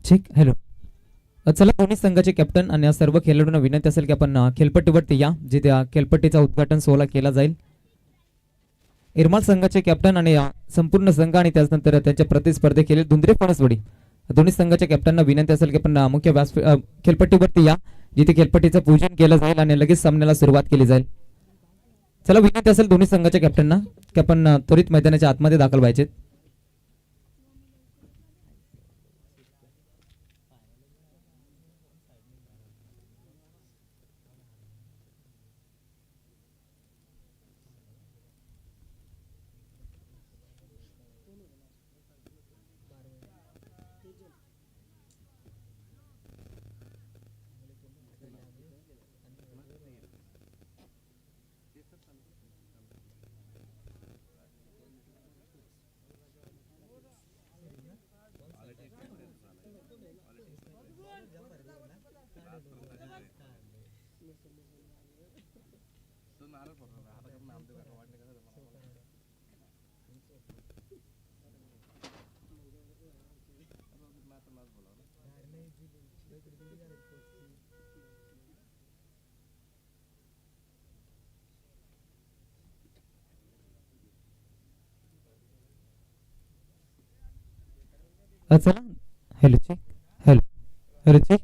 ठीक. हॅलो. चला, दोन्ही संघाचे कॅप्टन आणि सर्व खेळाडूंना विनंती असेल की आपण खेळपट्टीवरती या, जिथे खेळपट्टीचा उद्घाटन सोहळा केला जाईल. इरमाल संघाचे कॅप्टन आणि संपूर्ण संघ आणि त्यानंतर त्यांच्या प्रतिस्पर्धी खेळ धुंद्रे फणसवडी दोन्ही संघाच्या कॅप्टनना विनंती असेल की आपण मुख्य खेळपट्टीवरती या, जिथे खेळपट्टीचं पूजन केलं जाईल आणि लगेच सामन्याला सुरुवात केली जाईल. चला, विनंती असेल दोन्ही संघाच्या कॅप्टनना की आपण त्वरित मैदानाच्या आतमध्ये दाखल व्हायचे. चला. Hello check. Hello. Hello check.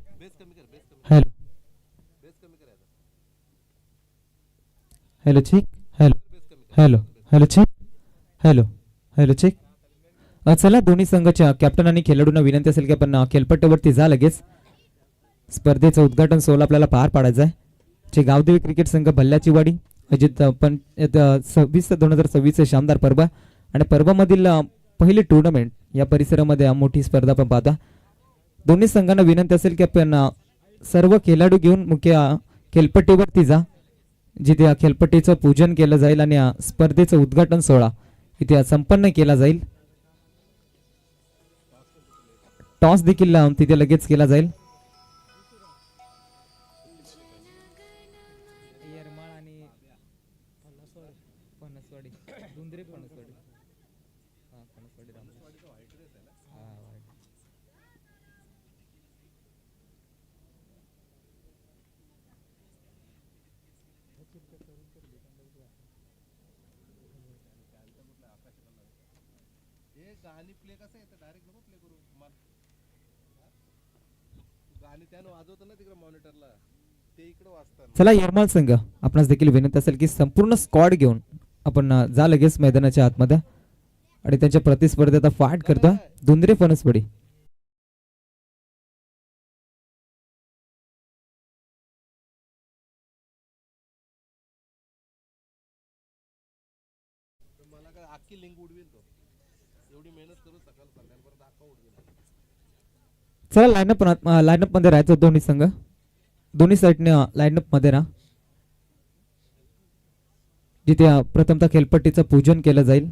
Hello. Hello check. Hello. Hello. Hello check. Hello. Hello check. चला, दोन्ही संघाच्या कॅप्टन आणि खेळाडूंना विनंती असेल की आपण खेळपट्टीवरती जा, लगेच स्पर्धेचं उद्घाटन सोहळा आपल्याला पार पाडायचा आहे. जे गावदेवी क्रिकेट संघ भल्ल्याची वाडी अजित 26/2026 शानदार पर्व आणि पर्वामधील पहिली टुर्नामेंट या परिसरामध्ये मोठी स्पर्धा पण पाहता. दोन्ही संघांना विनंती असेल की आपण सर्व खेळाडू घेऊन मुख्य खेळपट्टीवरती जा, जिथे खेळपट्टीचं पूजन केलं जाईल आणि स्पर्धेचं उद्घाटन सोहळा इथे संपन्न केला जाईल. टॉस देखील तिथे लगेच केला जाईल. गाणी प्ले कसं येतं डायरेक्ट नको प्ले करू मला गाणी त्यानं वाजवतं ना तिकडे मॉनिटरला ते इकडे वाजतात. चला, यरमाल संघ आपणास देखील विनंती असेल की संपूर्ण स्क्वॉड घेऊन आपण जा लगेच मैदानाच्या आतमध्ये आणि त्यांच्या प्रतिस्पर्धेत फाईट करता धुंद्रे फणसवडी. मला काय अख्खी लिंक उडवील तो, एवढी मेहनत करू सकाळ संध्याकाळपर्यंत अख्खा उडवील. चला, लाईनअप मध्ये राहायचं दोन्ही संघ, दोन्ही साईडने लाईनअप मध्ये राहा, जिथे प्रथमतः खेळपट्टीचं पूजन केलं जाईल.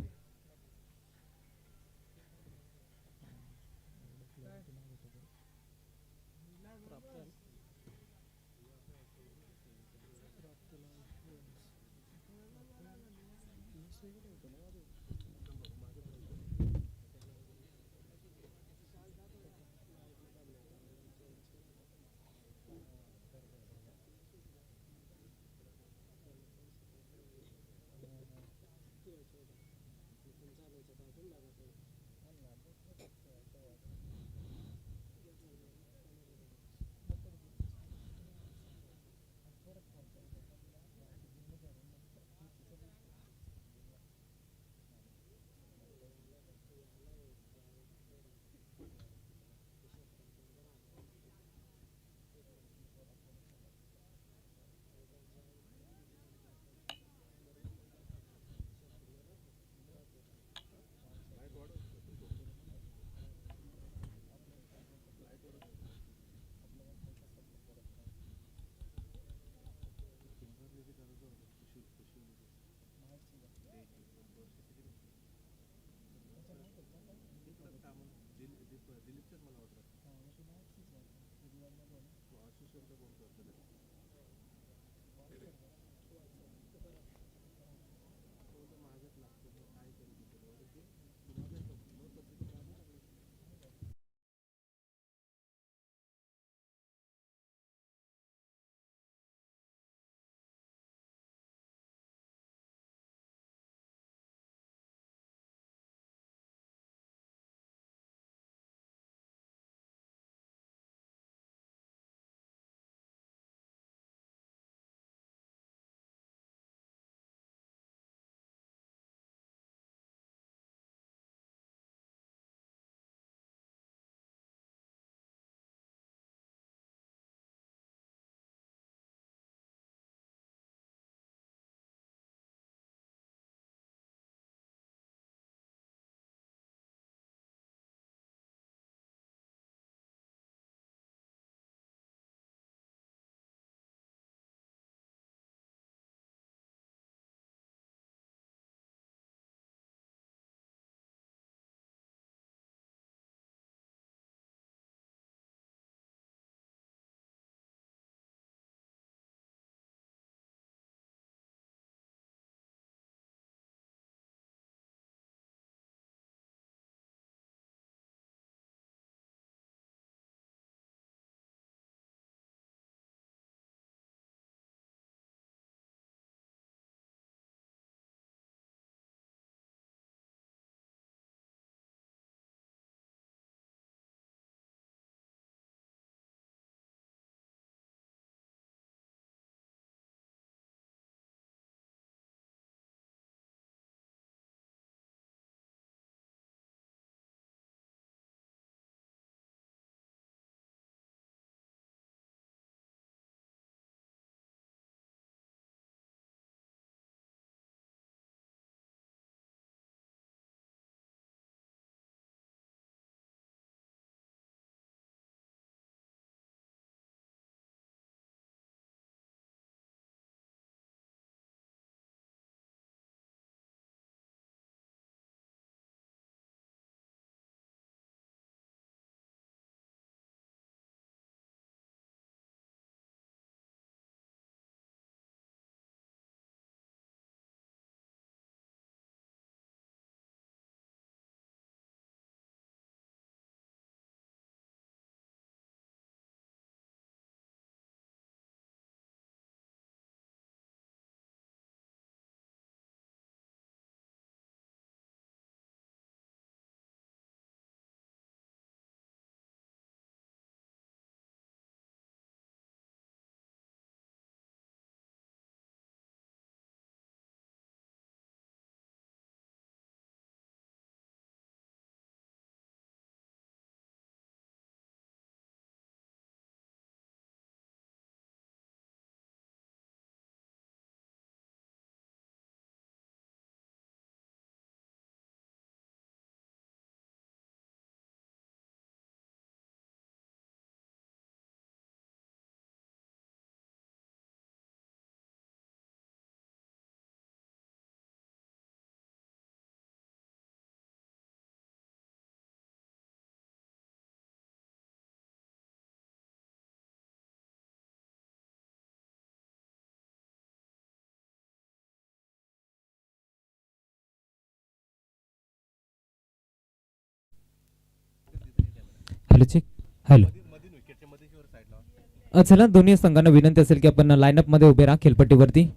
Hello check. हॅलो. मधीन विकेटच्या मध्ये वर साईडला चला दोन्ही संघांना विनंती असेल की आपण लाईनअप मध्ये उभे राहा खेळपट्टीवरती.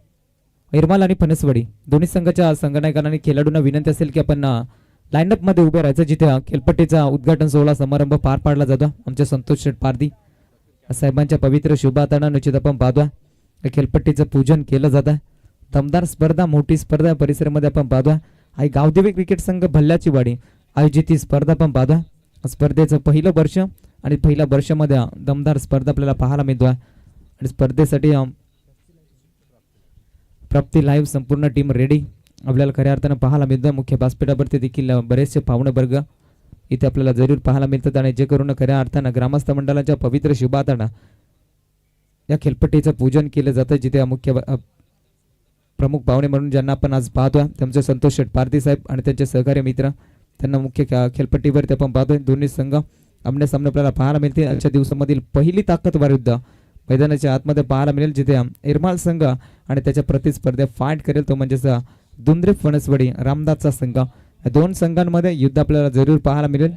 इरमाल आणि फणसवाडी दोन्ही संघाच्या संघनायकांना आणि खेळाडूंना विनंती असेल की आपण लाईनअप मध्ये उभे राहायचं जिथे खेळपट्टीचा उद्घाटन सोहळा समारंभ पार पाडला जातो. आमचे संतोष शेठ पारधी साहेबांच्या पवित्र शुभ हाताने निश्चित आपण पाहतोय या खेळपट्टीचं पूजन केलं जातं. दमदार स्पर्धा, मोठी स्पर्धा परिसरामध्ये आपण पाहतोय. आई गावदेवी क्रिकेट संघ भल्ल्याची वाडी आयोजित ही स्पर्धा आपण पाहतोय. स्पर्धेचं पहिलं वर्ष आणि पहिल्या वर्षामध्ये दमदार स्पर्धा आपल्याला पाहायला मिळतोय. आणि स्पर्धेसाठी प्राप्ती लाईव्ह संपूर्ण टीम रेडी आपल्याला खऱ्या अर्थानं पाहायला मिळतं. मुख्य व्यासपीठावरती देखील बरेचसे पाहुणे वर्ग इथे आपल्याला जरूर पाहायला मिळतात. आणि जे करून खऱ्या अर्थानं ग्रामस्थ मंडळाच्या पवित्र शुभातानं या खेळपट्टीचं पूजन केलं जातं. जिथे मुख्य प्रमुख पाहुणे म्हणून ज्यांना आपण आज पाहतोय त्यांचे संतोष शेठ पारधी साहेब आणि त्यांचे सहकारी मित्र त्यांना मुख्य खेळपट्टीवरती आपण पाहतोय. दोन्ही संघ आमने सामने आपल्याला पाहायला मिळते. आजच्या दिवसामधील पहिली ताकदवार युद्ध मैदानाच्या आतमध्ये पाहायला मिळेल जिथे इरमाल संघ आणि त्याच्या प्रतिस्पर्धे फाईट करेल तो म्हणजेच दुंद्रे फणसवाडी रामदासचा संघ. या दोन संघांमध्ये युद्ध आपल्याला जरूर पाहायला मिळेल.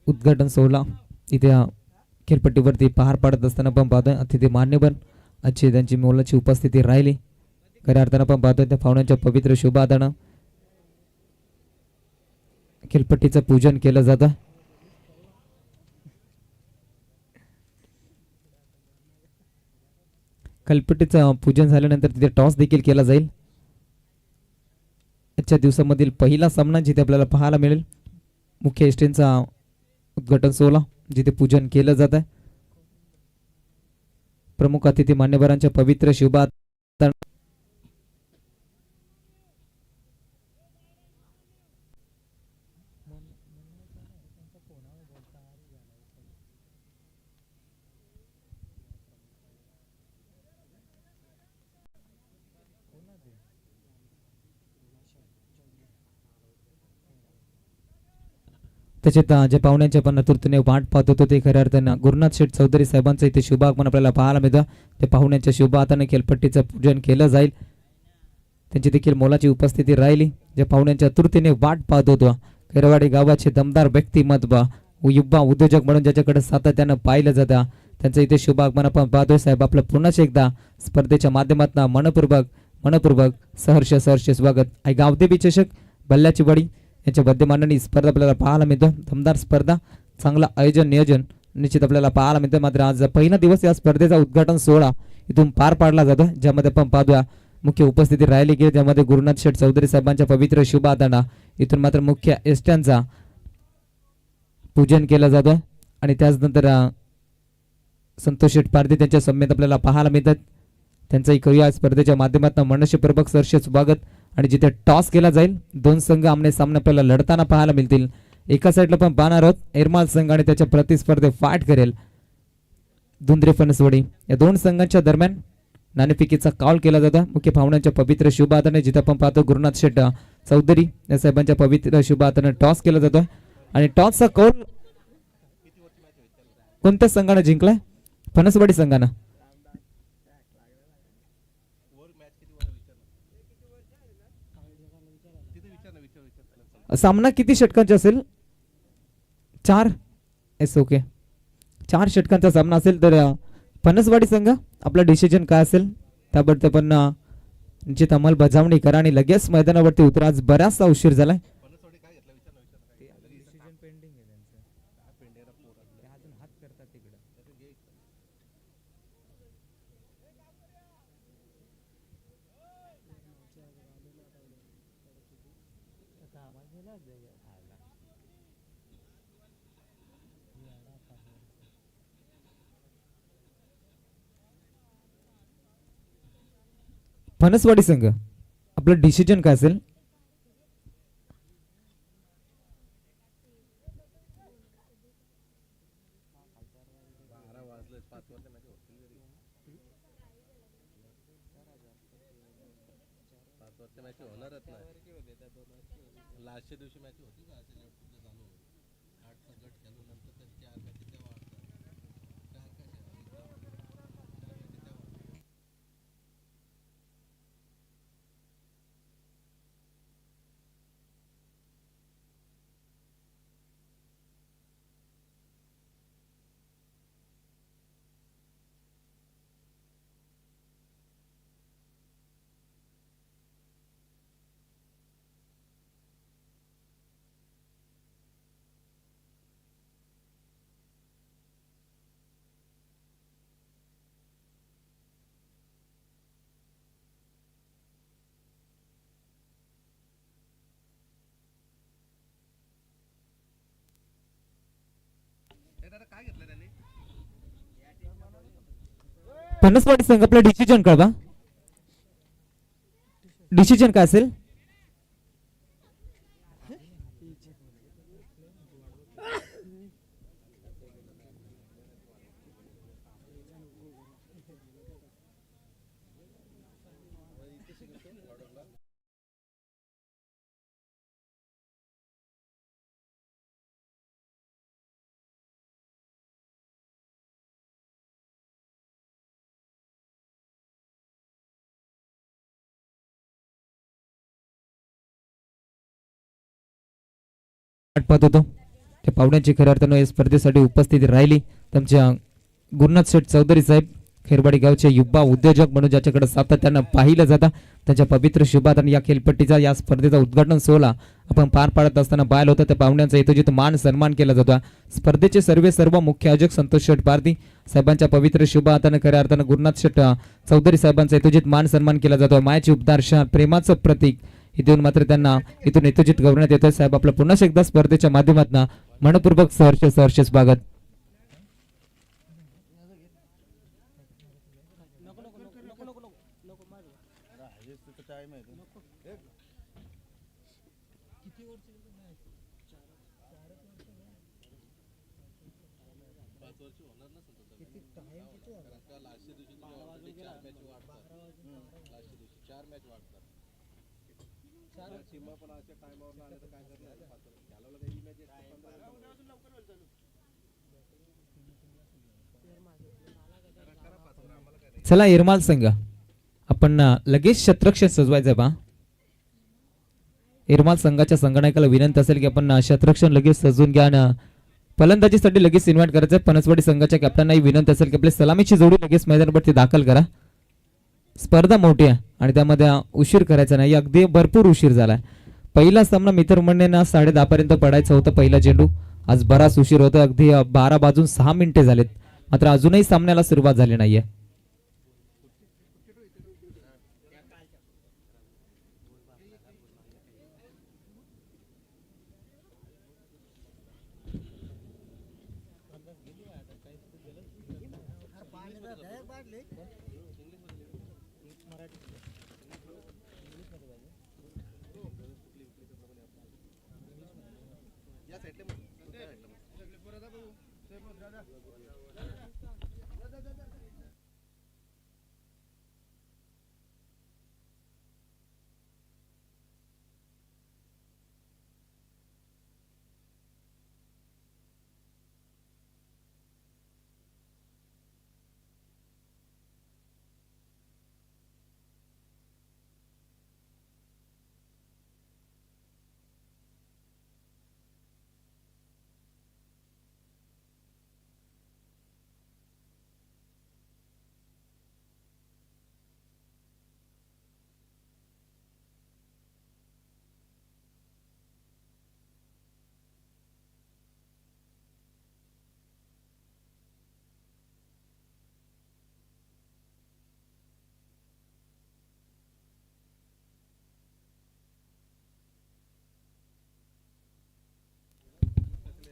उद्घाटन सोहळा इथे खेळपट्टीवरती पार पाडत असताना पण पाहतोय अतिथी मान्यवर आजची त्यांची मोलाची उपस्थिती राहिली. खऱ्या अर्थानं पण पाहतोय त्या पाहुण्यांच्या पवित्र शुभ हातानं खेळपट्टीचं पूजन केलं जातं. खेळपट्टीचं पूजन झाल्यानंतर तिथे टॉस देखील केला जाईल. आजच्या दिवसामधील पहिला सामना जिथे आपल्याला पाहायला मिळेल मुख्य एसटींचा उद्घाटन सोहळा जिथे पूजन केलं जात आहे. प्रमुख अतिथी मान्यवरांच्या पवित्र शुभात त्याच्यात ज्या पाहुण्यांच्या पण नेतृत्वाने वाट पाहत होतो ते खऱ्या अर्थानं गुरुनाथ शेठ चौधरी साहेबांचं इथे शुभागमन आपल्याला पाहायला मिळतं. त्या पाहुण्यांच्या शुभ हाताने खेळपट्टीचं पूजन केलं जाईल. त्यांची देखील मोलाची उपस्थिती राहिली. ज्या पाहुण्यांच्या तृतीने वाट पाहत होतो खैरवाडी गावाचे दमदार व्यक्तिमत्व युवा उद्योजक म्हणून ज्याच्याकडे सातत्यानं पाहिलं जातं त्यांचं इथे शुभागमन आपण पाहतोय. साहेब आपलं पुन्हा एकदा स्पर्धेच्या माध्यमातून मनपूर्वक सहर्ष स्वागत. आई गावदेवी चषक भल्ल्याची वाडी यांच्या विद्यमानाने स्पर्धा आपल्याला पाहायला मिळतं. दमदार स्पर्धा, चांगला आयोजन नियोजन निश्चित आपल्याला पाहायला मिळतं. मात्र आज पहिला दिवस या स्पर्धेचा उद्घाटन सोहळा इथून पार पाडला जातो ज्यामध्ये आपण पाहतोय मुख्य उपस्थिती राहिली की त्यामध्ये गुरुनाथ शेठ चौधरी साहेबांच्या पवित्र शुभ हाताने इथून मात्र मुख्य एसट्यांचा पूजन केलं जातं. आणि त्याचनंतर संतोष शेठ पारधी त्यांच्या समेत आपल्याला पाहायला मिळतात. त्यांचंही करूया स्पर्धेच्या माध्यमातून मनष्यपूर्वक सहर्ष स्वागत. आणि जिथे टॉस केला जाईल दोन संघ आमने सामने आपल्याला लढताना पाहायला मिळतील. एका साईडला पण पाहणार आहोत इरमाल संघ आणि त्याच्या प्रतिस्पर्धे फाईट करेल दुंद्रे फणसवाडी. या दोन संघांच्या दरम्यान नाणेफेकीचा कॉल केला जातो मुख्य पाहुण्यांच्या पवित्र शुभ हाताने. जिथे आपण पाहतो गुरुनाथ शेठ चौधरी या साहेबांच्या पवित्र शुभ हाताने टॉस केला जातो. आणि टॉसचा कौल कोणत्या संघानं जिंकलाय? फणसवाडी संघानं. सामना किती षटकांचा असेल? 4 एस ओके 4 षटकांचा सामना असेल तर फणसवाडी संघ आपला डिसिजन काय असेल त्याबद्दल पण निश्चित अंमलबजावणी करा आणि लगेच मैदानावरती उतरा. आज बराचसा उशीर झालाय. फणसवाडी संघ आपलं डिसिजन काय असेल? बारा वाजले 5 वाजता मॅच होतील घरी. 5 वाजता मॅच होणारच नाही. लास्टच्या दिवशी मॅच होती का असे तुमचं चालू 8चा गट खेळून नंतर त्या 4 मॅच त्या वाढतात. 4 कशा 4 मॅच त्या वाढतात. हे दादा काय घेतलं त्यांनी? फणसवाडी संघ आपलं डिसिजन कळवा. डिसिजन काय असेल? वाट पाहत होतो त्या पाहुण्यांची खऱ्या अर्थानं या स्पर्धेसाठी उपस्थिती राहिली. तुमच्या गुरुनाथ शेठ चौधरी साहेब खेरवाडी गावचे युवा उद्योजक म्हणून ज्याच्याकडे सातत्यानं पाहिलं जातं त्यांच्या पवित्र शुभात आणि या खेळपट्टीचा या स्पर्धेचा उद्घाटन सोहळा आपण पार पाडत असताना पाहिलं होतं. त्या पाहुण्यांचा यथोचित मान सन्मान केला जातो. स्पर्धेचे सर्व मुख्य आयोजक संतोष शेठ पारधी साहेबांच्या पवित्र शुभ हाताने खऱ्या अर्थानं गुरुनाथ शेठ चौधरी साहेबांचा यथोचित मान सन्मान केला जातो. मायाची उपदार शहा प्रेमाचं प्रतीक इथून मात्र त्यांना इथून यथोचित गौरवण्यात येतोय. साहेब आपलं पुन्हा एकदा स्पर्धेच्या माध्यमातून मनपूर्वक सहर्ष स्वागत. चला इरमाल संघ आपण लगेच शतरक्षण सजवायचंय पहा. इरमाल संघाच्या संगणकाला विनंती असेल की आपण शतरक्षण लगेच सजवून घ्या आणि फलंदाजीसाठी लगेच इन्व्हाइट करायचं. फणसवाडी संघाच्या कॅप्टननाही विनंती असेल की आपली सलामीची जोडी लगेच मैदानावरती दाखल करा. स्पर्धा मोठी आहे आणि त्यामध्ये उशीर करायचा नाही. अगदी भरपूर उशीर झालाय. पहिला सामना मित्रमंडळींना 10:30 पर्यंत पडायचा होता. पहिला चेंडू आज बराच उशीर होता. अगदी 12:06 झालेत मात्र अजूनही सामन्याला सुरुवात झाली नाहीये.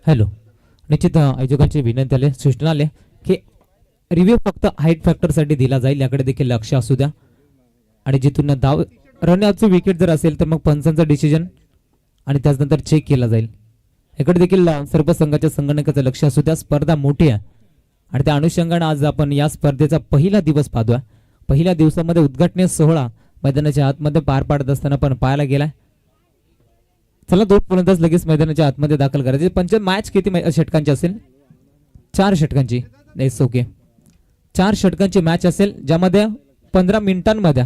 हॅलो निश्चित आयोजकांची विनंती आले सूचना आले की रिव्ह्यू फक्त हाईट फॅक्टरसाठी दिला जाईल याकडे देखील लक्ष असू द्या. आणि जिथून धाव रन आउटची विकेट जर असेल तर मग पंचांचं डिसिजन आणि त्यानंतर चेक केला जाईल. इकडे देखील सर्व संघाच्या संगणकाचं लक्ष असू द्या. स्पर्धा मोठी आहे आणि त्या अनुषंगाने आज आपण या स्पर्धेचा पहिला दिवस पाहतोय. पहिल्या दिवसामध्ये उद्घाटनीय सोहळा मैदानाच्या आतमध्ये पार पाडत असताना पण पाहायला गेलाय. चला 2 फलंदाज लगेच मैदानाच्या आतमध्ये दाखल करायचे. मॅच किती षटकांची असेल? 4 षटकांची. ओके, 4 षटकांची मॅच असेल ज्यामध्ये 15 मिनिटांमध्ये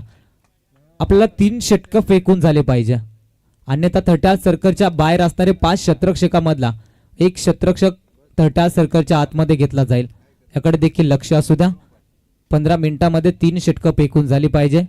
आपल्याला 3 षटकं फेकून झाले पाहिजे. अन्यथा 30 सर्कलच्या बाहेर असणारे 5 क्षेत्ररक्षकामधला एक क्षेत्ररक्षक 30 सर्कलच्या आतमध्ये घेतला जाईल. याकडे देखील लक्ष असू द्या. 15 मिनिटांमध्ये 3 षटकं फेकून झाली पाहिजे.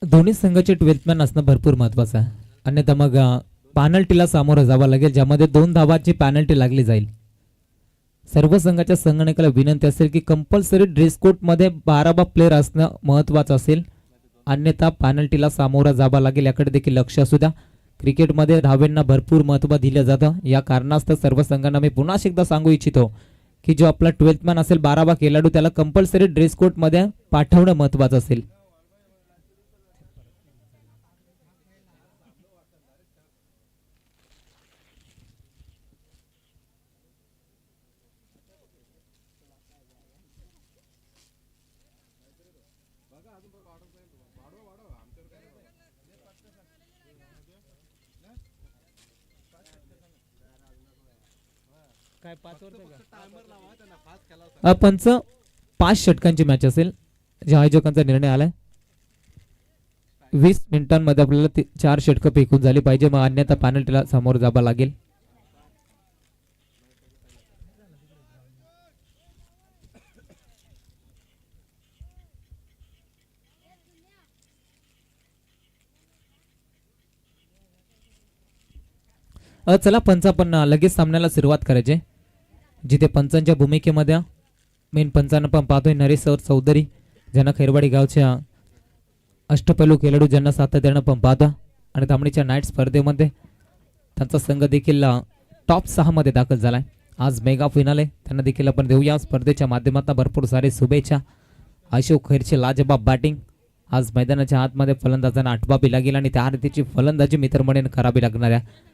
दोन्ही संघाचे 12th मॅन असणं भरपूर महत्वाचं आहे. अन्यथा मग पॅनल्टीला सामोरं जावं लागेल ज्यामध्ये 2 धावाची पॅनल्टी लागली जाईल. सर्व संघाच्या संगणकाला विनंती असेल की कंपल्सरी ड्रेस कोड मध्ये 12 प्लेअर असणं महत्वाचं असेल. अन्यथा पॅनल्टीला सामोरं जावं लागेल. याकडे देखील लक्ष असू द्या. क्रिकेटमध्ये धावेंना भरपूर महत्त्व दिलं जातं. या कारणास्तव सर्व संघांना मी पुन्हा एकदा सांगू इच्छितो की जो आपला 12th मॅन असेल 12 खेळाडू त्याला कंपल्सरी ड्रेस कोड मध्ये पाठवणं महत्वाचं असेल. पंच 5 षटकांची मॅच असेल. ज्या आयोजकांचा निर्णय आलाय 20 मिनिटांमध्ये आपल्याला 4 षटकं फेकून झाली पाहिजे. मग अन्यथा पॅनल्टीला समोर जावं लागेल. चला पंच आपण लगेच सामन्याला सुरुवात करायची. जिथे पंचांच्या भूमिकेमध्ये मेन पंचांना पण पाहतोय नरेश चौधरी ज्यांना खैरवाडी गावच्या अष्टपैलू खेळाडू ज्यांना सातत्यानं पण पाहतो. आणि धामणीच्या नाईट स्पर्धेमध्ये त्यांचा संघ देखील टॉप 6 मध्ये दाखल झालाय. आज मेगा फायनल आहे. त्यांना देखील आपण देऊया स्पर्धेच्या माध्यमातून भरपूर सारे शुभेच्छा. अशोक खैरचे लाजबाब बॅटिंग. आज मैदानाच्या आतमध्ये फलंदाजांना आठवावी लागेल आणि त्या रीतीची फलंदाजी मित्रमंडळीने करावी लागणार आहे.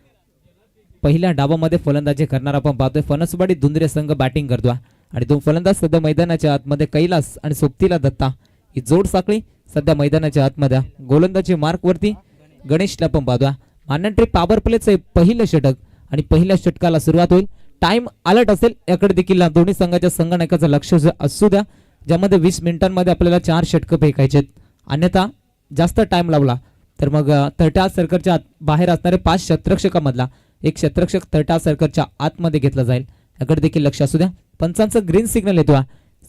पहिल्या डावामध्ये फलंदाजी करणारा आपण पाहतोय फणसवाडी दुंदरे संघ बॅटिंग करतोय आणि 2 फलंदाज सध्या मैदानाच्या आतमध्ये कैलास आणि सोबतीला दत्ता ही जोड साखळी सध्या मैदानाच्या आतमध्ये. गोलंदाजी मार्क वरती गणेशला पण पाहतोय. मानंट्री पॉवर प्लेचं पहिलं षटक आणि पहिल्या षटकाला सुरुवात होईल. टाइम अलर्ट असेल. याकडे देखील दोन्ही संघाच्या संगणकाचं लक्ष असू द्या. ज्यामध्ये 20 मिनिटांमध्ये आपल्याला 4 षटकं फेकायचे. अन्यथा जास्त टाइम लावला तर मग 30 सर्कलच्या बाहेर असणारे 5 क्षेत्ररक्षकामधला एक क्षेत्ररक्षक 30 सर्कलच्या आतमध्ये घेतला जाईल. याकडे देखील लक्ष असू द्या. पंचांचं ग्रीन सिग्नल येतोय.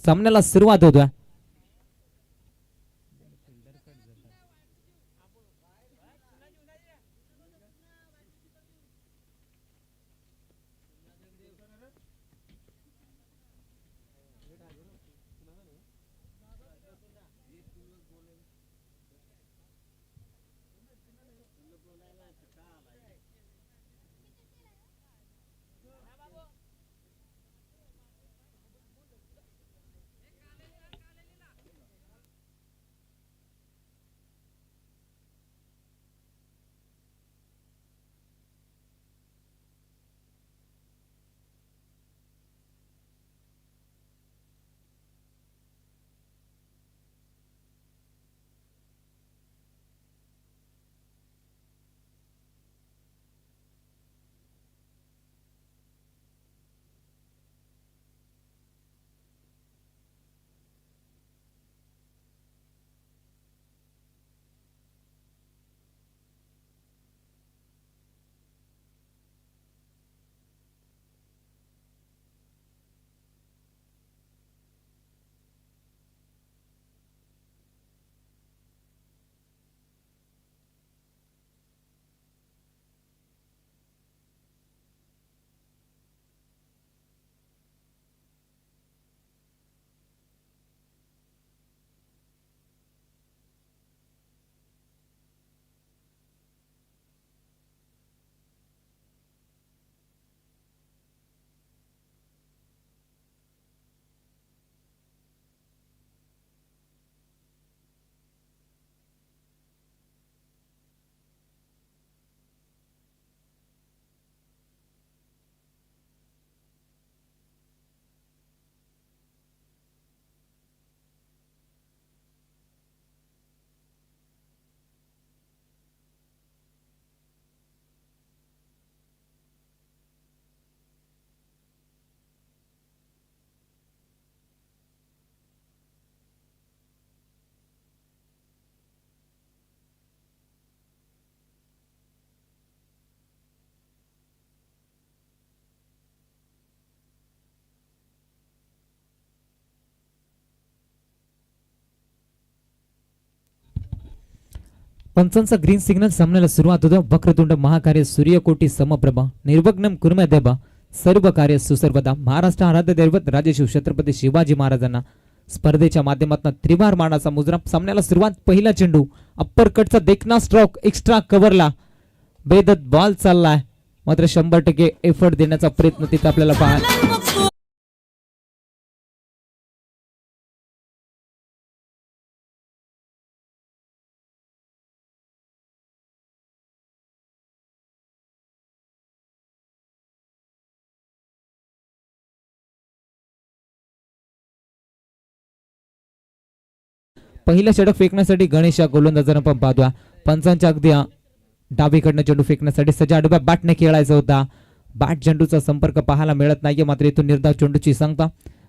सामन्याला सुरुवात होतोय. पंचांचा ग्रीन सिग्नल सामन्याला सुरुवात होतं. वक्रतुंड महाकार्य सूर्यकोटी समप्रभा निर्विघ्नं कुर्मे देवा सर्व कार्य सुसर्वदा. महाराष्ट्र आराध्य दैवत राजेशिव छत्रपती शिवाजी महाराजांना स्पर्धेच्या माध्यमातून त्रिवार मानाचा मुजरा. सामन्याला सुरुवात. पहिला चेंडू अप्पर कटचा देखना स्ट्रोक एक्स्ट्रा कव्हरला बेदत बॉल चाललाय, मात्र 100% एफर्ट देण्याचा प्रयत्न तिथे आपल्याला पाहायला. पहिला षटक फेकण्यासाठी गणेश या गोलंदाजांना पण पाहतोय. पंचांच्या अगदी डावीकडनं चेंडू फेकण्यासाठी सज्जा आडव्या बॅटने खेळायचा होता. बॅट चेंडूचा संपर्क पाहायला मिळत नाहीये, मात्र इथून निर्धाव चेंडूची सांगता.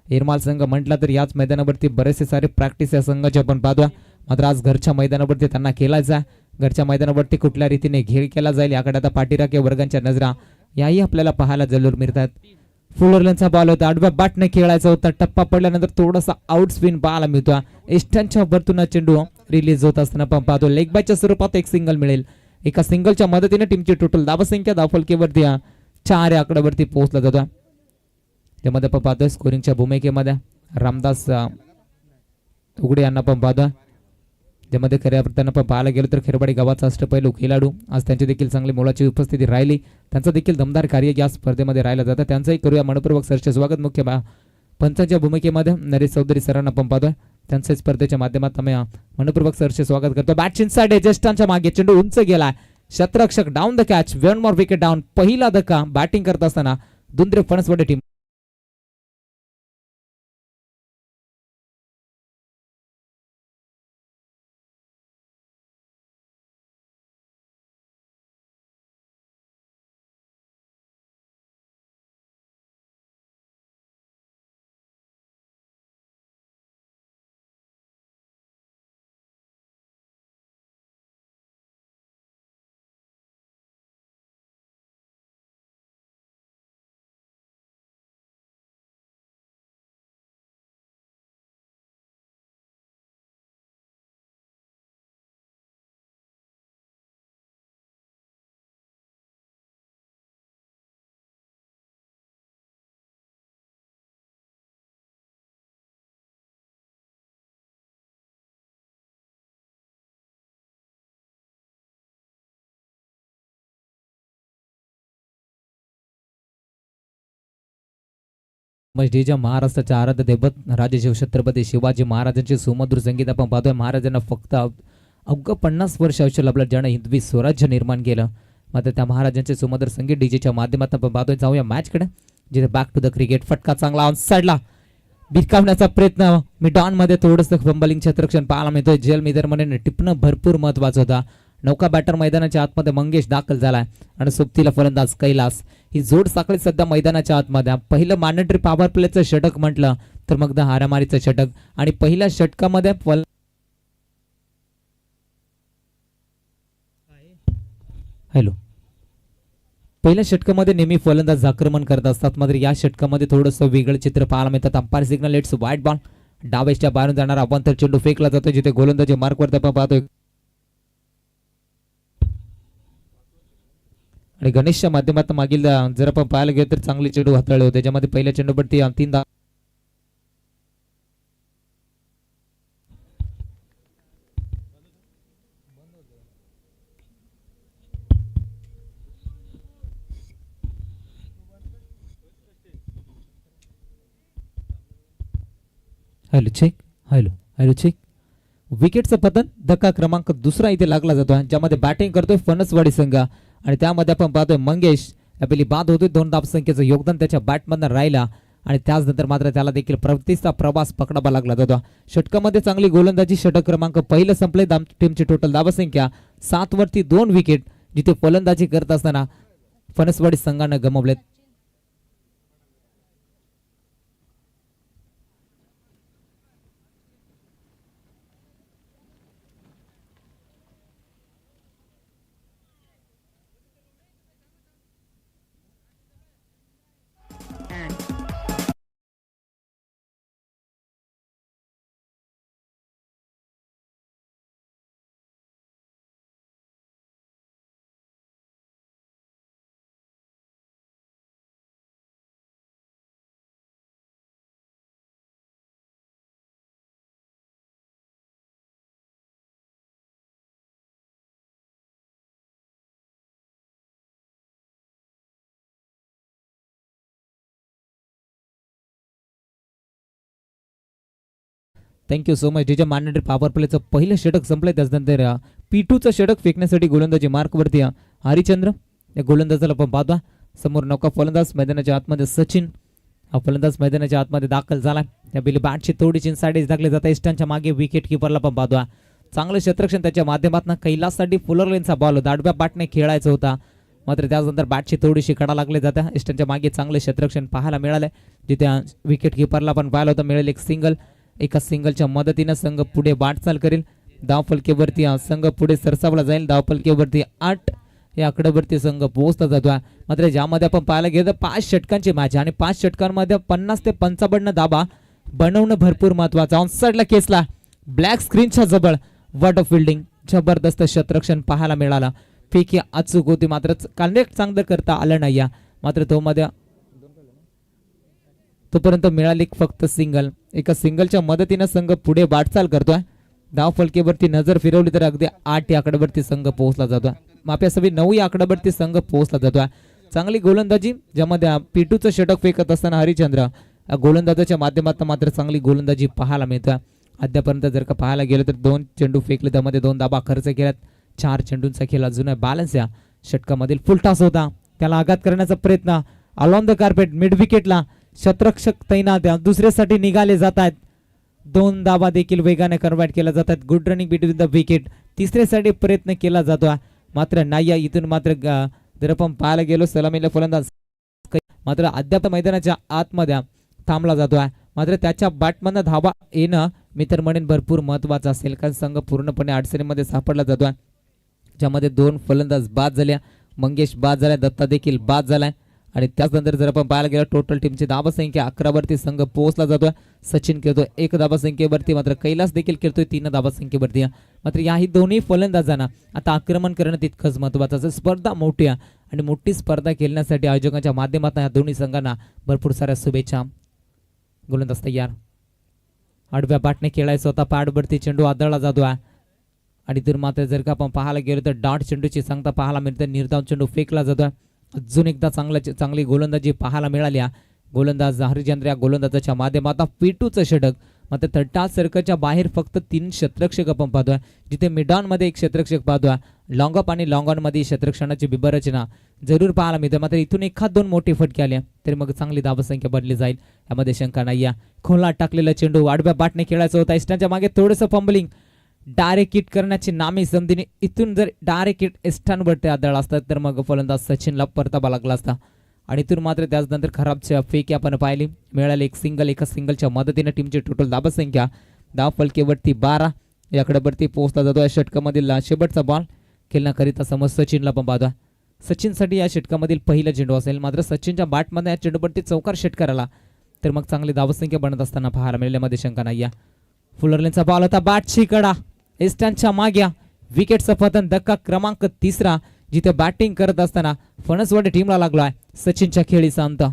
इरमाल संघ म्हटला तर याच मैदानावरती बरेचसे सारे प्रॅक्टिस या संघाचे आपण पाहतोय, मात्र आज घरच्या मैदानावरती त्यांना खेळायचा. घरच्या मैदानावरती कुठल्या रीतीने घेर केला जाईल याकडे आता पाठीराखे वर्गांच्या नजरा याही आपल्याला पाहायला जरूर मिळतात. फुलरलनचा बॉल होता, आडव्या बॅटने खेळायचा होता. टप्पा पडल्यानंतर थोडासा आउट स्पिन पाहायला मिळतो. एस्टनच्या वरतून चेंडू रिलीज होत असताना आपण पाहतो. लेग बायच्या स्वरूपात एक सिंगल मिळेल. एका सिंगलच्या मदतीने टीमची टोटल धावसंख्या धावफलकेवरती 4 या आकड्यावरती पोहोचला जातो. त्यामध्ये आपण पाहतोय स्कोरिंगच्या भूमिकेमध्ये रामदास उघडे यांना पण पाहतोय, ज्यामध्ये खऱ्या अर्थानं आपण पाहायला गेलो तर खेरवाडी गावाचा अष्टपैलू खेळाडू आज त्यांची देखील चांगली मोलाची उपस्थिती राहिली. त्यांचं देखील दमदार कार्य या स्पर्धेमध्ये राहिलं जातं. त्यांचंही करूया मनपूर्वक सरचे स्वागत. मुख्य पंचांच्या भूमिकेमध्ये नरेश चौधरी सरांना पण पाहतोय, त्यांचं स्पर्धेच्या माध्यमातून आम्ही मनपूर्वक सरचे स्वागत करतो. बॅट इनसाइड जस्टांच्या मागे चेंडू उंच गेलाय. क्षेत्ररक्षक down the catch. 1 more wicket down. पहिला धक्का बॅटिंग करत असताना दुंद्रे फणसवडे टीम. मस्जिदच्या महाराष्ट्राच्या आराध्य दैवत राजेशिव छत्रपती शिवाजी महाराजांचे सुमधुर संगीत आपण पाहतोय. महाराजांना फक्त अवघं 50 वर्ष आयुष्य लाभलं, ज्यानं हिंदवी स्वराज्य निर्माण केलं. मात्र त्या महाराजांचे सुमधुर संगीत डीजेच्या माध्यमातून आपण पाहतोय. जाऊया मॅचकडे, जिथे बॅक टू द क्रिकेट. फटका चांगला ऑन साईडला भिरकावण्याचा प्रयत्न. मिडॉन मध्ये थोडंसं फंबलिंग क्षेत्ररक्षण पाहायला मिळतोय. जेल मिदरमध्ये टिपणं भरपूर महत्वाचं होता. नौका बॅटर मैदानाच्या आतमध्ये मंगेश दाखल झालाय आणि सोबतीला फलंदाज कैलास. ही जोड साखळी सध्या मैदानाच्या आतमध्ये. पहिलं मॅन्डेटरी पॉवर प्लेचं षटक म्हटलं तर मग हारामारीचं षटक, आणि पहिल्या षटकामध्ये पहिल्या षटकामध्ये नेहमी फलंदाज आक्रमण करत असतात, मात्र या षटकामध्ये थोडंसं वेगळं चित्र पाहायला मिळतात. अंपायर सिग्नल इट्स वाईट बॉल. डावेच्या बाहेरून जाणारा अवांतर चेंडू फेकला जातो, जिथे गोलंदाजी मार्कवर आपण पाहतोय. आणि गणेशच्या माध्यमातून मागील जर आपण पाहायला गेलो तर चांगले चेंडू हाताळले होते, ज्यामध्ये पहिल्या चेंडूवरती 3 हॅलो चेक. विकेटचं पतन. धक्का क्रमांक 2 इथे लागला जातो, ज्यामध्ये बॅटिंग करतोय फणसवाडी संघ, आणि त्यामध्ये आपण पाहतोय मंगेश आपली बाद होतोय. 2 धावसंख्येचं योगदान त्याच्या बॅटमधनं राहिला, आणि त्याचनंतर मात्र त्याला देखील प्रतिष्ठा प्रवास पकडावा लागला जातो. षटकामध्ये चांगली गोलंदाजी. षटक क्रमांक पहिलं संपले. टीमची टोटल धावसंख्या 7 वरती 2 विकेट, जिथे फलंदाजी करत असताना फणसवाडी संघानं गमावलेत. Thank you so much. डीजे मॅन्डेटरी पॉवर प्लेचं पहिलं षटक संपलंय. त्याच्यानंतर P2चं षटक फेकण्यासाठी गोलंदाजी मार्कवरती हरिचंद्र. या गोलंदाजाला पण पाहता समोर नौका फलंदाज मैदानाच्या आतमध्ये सचिन. हा फलंदाज मैदानाच्या आतमध्ये दाखल झाला. त्या बिली बॅटची थोडीशी साईड दाखली जाते. इस्टांच्या मागे विकेट किपरला पण पाहतो. चांगलं क्षेत्ररक्षण त्याच्या माध्यमातून कैलाससाठी फुलर लेनचा बॉल दाडव्या बॅटने खेळायचा होता, मात्र त्यानंतर बॅटची थोडीशी कडा लागली जाते. इस्टांच्या मागे चांगले क्षेत्ररक्षण पाहायला मिळाले, जिथे विकेट किपरला पण पाहायला होतं. मिळेल एक सिंगल. एका सिंगलच्या मदतीनं संघ पुढे वाटचाल करेल. धावफलकेवरती संघ पुढे सरसावला जाईल. धावफलकेवरती 8 या आकड्यावरती संघ पोहोचला जातोय. मात्र ज्यामध्ये आपण पाहायला गेलं तर 5 षटकांची मॅच आणि 5 षटकांमध्ये 50 ते 55 धाबा बनवणं भरपूर महत्वाचं. ऑनसाइडला केसला ब्लॅक स्क्रीनच्या जवळ वॉटर फिल्डिंग जबरदस्त क्षेत्ररक्षण पाहायला मिळाला. फेकी अचूक होती, मात्र कनेक्ट चांगलं करता आलं नाही. मात्र तो मध्ये तोपर्यंत मिळाली फक्त सिंगल. एका सिंगलच्या मदतीनं संघ पुढे वाटचाल करतोय. धाव फलकेवरती नजर फिरवली तर अगदी 8 या आकड्यावरती संघ पोहोचला जातोय. माप्यासवी 9 या आकड्यावरती संघ पोहोचला जातोय. चांगली गोलंदाजी, ज्यामध्ये P2चं षटक फेकत असताना हरिचंद्र गोलंदाजाच्या माध्यमातून मात्र चांगली गोलंदाजी पाहायला मिळतोय. अद्यापर्यंत जर का पाहायला गेलं तर 2 चेंडू फेकले, त्यामध्ये 2 धाबा खर्च केल्यात. 4 चेंडूंचा खेळ अजून बॅलन्स या षटकामधील फुलटॉस होता, त्याला आघात करण्याचा प्रयत्न अलॉन द कार्पेट मिड विकेटला क्षेत्ररक्षक तैनात दुसऱ्यासाठी निघाले जात आहेत. 2 धाबा देखील वेगाने कन्वर्ट केल्या जातात. Good running between the wicket. तिसऱ्यासाठी प्रयत्न केला जातो, मात्र नाही. इथून मात्र जर आपण पाहायला गेलो सलामीला फलंदाज मात्र अद्याप मैदानाच्या आतमध्ये थांबला जातोय. मात्र त्याच्या बॅटमधनं धाबा येणं मी तर म्हणेन भरपूर महत्वाचं असेल, कारण संघ पूर्णपणे अडचणीमध्ये सापडला जातोय. ज्यामध्ये 2 फलंदाज बाद झाल्या, मंगेश बाद झाला, दत्ता देखील बाद झालाय. आणि त्याचनंतर जर आपण पाहायला गेलं टोटल टीमची धाबा संख्या 11 वरती संघ पोहोचला जातोय. सचिन खेळतोय 1 धाबा संख्येवरती, मात्र कैलास देखील खेळतोय 3 धाबा संख्येवरती. मात्र याही दोन्ही फलंदाजांना आता आक्रमण करणं तितकंच महत्वाचं असेल. स्पर्धा मोठी आहे आणि मोठी स्पर्धा खेळण्यासाठी आयोजकांच्या माध्यमातून या दोन्ही संघांना भरपूर साऱ्या शुभेच्छा. गोलंदाज तयार, आडव्या बॅटने खेळायचं होता. पॅडवरती चेंडू आदळला जातोय आणि तर मात्र जर का आपण पाहायला गेलो तर डाट चेंडूची सांगता पाहायला मिळते. निर्धाव चेंडू फेकला जातोय. अजून एकदा चांगली गोलंदाजी पाहायला मिळाली. गोलंदाज हरिचंद्र या गोलंदाजाच्या माध्यमातून P2चं षटक. मात्र 30 सर्कलच्या बाहेर फक्त 3 क्षेत्ररक्षक आपण पाहतोय, जिथे मिडॉन मध्ये एक क्षेत्ररक्षक पाहतोय. लॉंग अप आणि लॉंग ऑन मध्ये क्षेत्ररक्षणाची बिबरचना जरूर पाहायला मिळते. मात्र इथून 1-2 मोठी फटके आले तरी मग चांगली धावसंख्या बदली जाईल, यामध्ये शंका नाही. खोला टाकलेला चेंडू आडव्या बॅटने खेळायचा होता. इस्टांच्या मागे थोडंसं फंबलिंग, डायरेक्ट हिट करण्याची नामी संधीने इथून जर डायरेक्ट हिट इस्टांवरती आदळ असतात तर मग फलंदाज सचिनला परतावा लागला असता. आणि इथून मात्र त्याचनंतर खराब फेकी आपण पाहिली. मिळाली एक सिंगल. एका सिंगलच्या मदतीने टीमची टोटल धावसंख्या धाव फलकेवरती 12 याकडेवरती पोहोचला जातो. या षटकामधील शेवटचा बॉल खेळण्याकरिता समोर सचिनला पण पाहतोय. सचिनसाठी या षटकामधील पहिला चेंडू असेल, मात्र सचिनच्या बॅटमध्ये या चेंडूवरती चौकार षटकार आला तर मग चांगली धावसंख्या बनत असताना पाहायला मिळाल्यामध्ये शंका नाही. फुलरलेनचा बॉल होता, बॅटची कडा इस्टांच्या माग्या. विकेटचं पतन, धक्का क्रमांक 3, जिथे बॅटिंग करत असताना फणसवाडी टीमला लागलाय सचिनच्या खेळीचा अंत.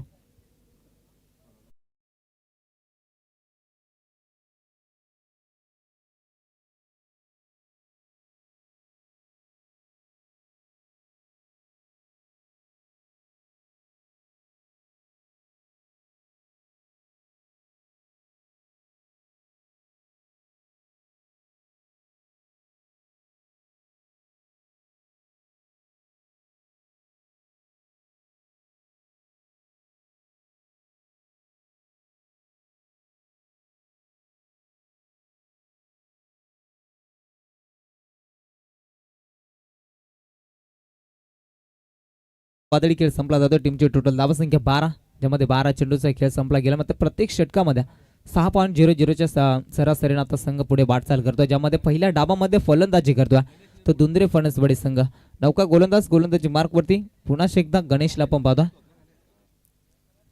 वादळी खेळ संपला जातो. टीमची टोटल धावसंख्या 12, ज्यामध्ये 12 चेंडूचा खेळ संपला गेला. मात्र प्रत्येक षटकामध्ये 6.00च्या सरासरीने आता संघ पुढे वाटचाल करतोय. ज्यामध्ये पहिल्या डाबामध्ये फलंदाजी करतोय तो दुंद्रे फणसवाडी संघ. नौका गोलंदाजी मार्कवरती पुन्हा एकदा गणेशला पण पाहतोय,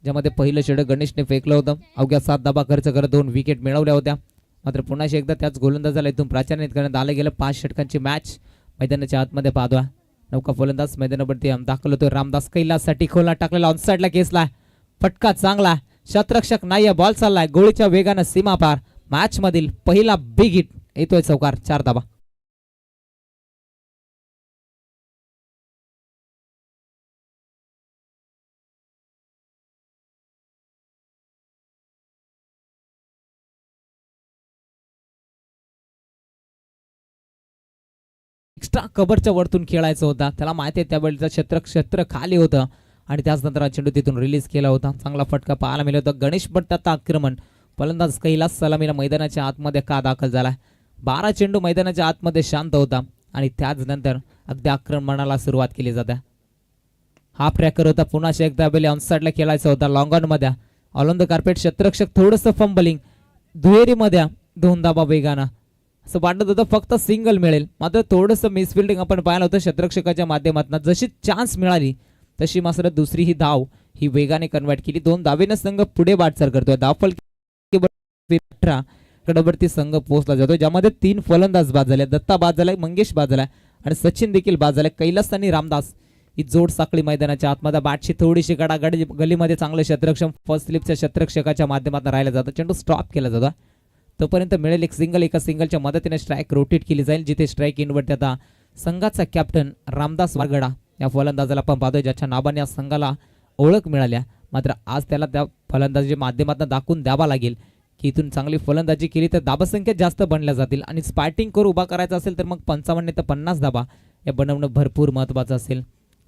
ज्यामध्ये पहिलं षटक गणेशने फेकलं होतं. अवघ्या 7 धाबा खर्च करत 2 विकेट मिळवल्या होत्या. मात्र पुन्हा एकदा त्याच गोलंदाजाला इथून प्राचार्य करण्यात आलं गेलं. 5 षटकांची मॅच मैदानाच्या आतमध्ये पाहतोय. नौका फलंदाज मैदानावरती दाखल होतो. रामदास कैलाससाठी खोला टाकलेला ऑनसाइडला केसला फटका चांगला. क्षेत्ररक्षक नाही, बॉल चाललाय गोळीच्या वेगानं सीमा पार. मॅच मधील पहिला बिग हिट येतोय चौकार, 4 धाबा. एक्स्ट्रा कव्हरच्या वरतून खेळायचा होता. त्याला माहिती आहे त्यावेळेचा क्षेत्र खाली होतं आणि त्याचनंतर हा चेंडू तिथून रिलीज केला होता. चांगला फटका पाहायला मिळत होता. गणेश भट्टाचा आक्रमण. फलंदाज कैलास सलामीला मैदानाच्या आतमध्ये का दाखल झाला. 12 चेंडू मैदानाच्या आतमध्ये शांत होता आणि त्याचनंतर अगदी आक्रमणाला सुरुवात केली जाते. हा ट्रॅकर होता. पुन्हा एकदा बेले ऑनसाइडला खेळायचा होता. लॉंग ऑन मध्ये ऑन द कार्पेट क्षेत्ररक्षक थोडंसं फंबलिंग. दुहेरीमध्ये 2 धाबा वेगानं असं वाटत होतं फक्त सिंगल मिळेल, मात्र थोडंसं मिसफिल्डिंग आपण पाहिलं होतं क्षेत्ररक्षकाच्या माध्यमातून. जशी चान्स मिळाली तशी मात्र दुसरी ही धाव ही वेगाने कन्वर्ट केली. 2 धावेनं संघ पुढे वाटचाल करतोय. धावफल 18 कडवरती संघ पोहोचला जातो, ज्यामध्ये 3 फलंदाज बाद झाले. दत्ता बाद झालाय, मंगेश बाद झालाय आणि सचिन देखील बाद झालाय. कैलास आणि रामदास ही जोड साखळी मैदानाच्या आतमध्ये. बॅटची थोडीशी गडागड गलीमध्ये चांगले क्षेत्ररक्षक फर्स्ट स्लिपच्या क्षेत्ररक्षकाच्या माध्यमातून राहिला जातं. चेंडू स्टॉप केला जातो. तोपर्यंत मिळेल एक सिंगल. एका सिंगलच्या मदतीने स्ट्राईक रोटेट केली जाईल, जिथे स्ट्राईक इनवरती आता संघाचा कॅप्टन रामदास वारगडा या फलंदाजाला आपण पाहतोय, ज्याच्या नावाने या संघाला ओळख मिळाल्या. मात्र आज त्याला त्या फलंदाजीच्या माध्यमातून दाखवून द्यावा लागेल की इथून चांगली फलंदाजी केली तर धाबासंख्या जास्त बनल्या जातील आणि स्पार्टिंग करून उभा करायचा असेल तर मग 55 ते 50 धाबा या बनवणं भरपूर महत्त्वाचं असेल.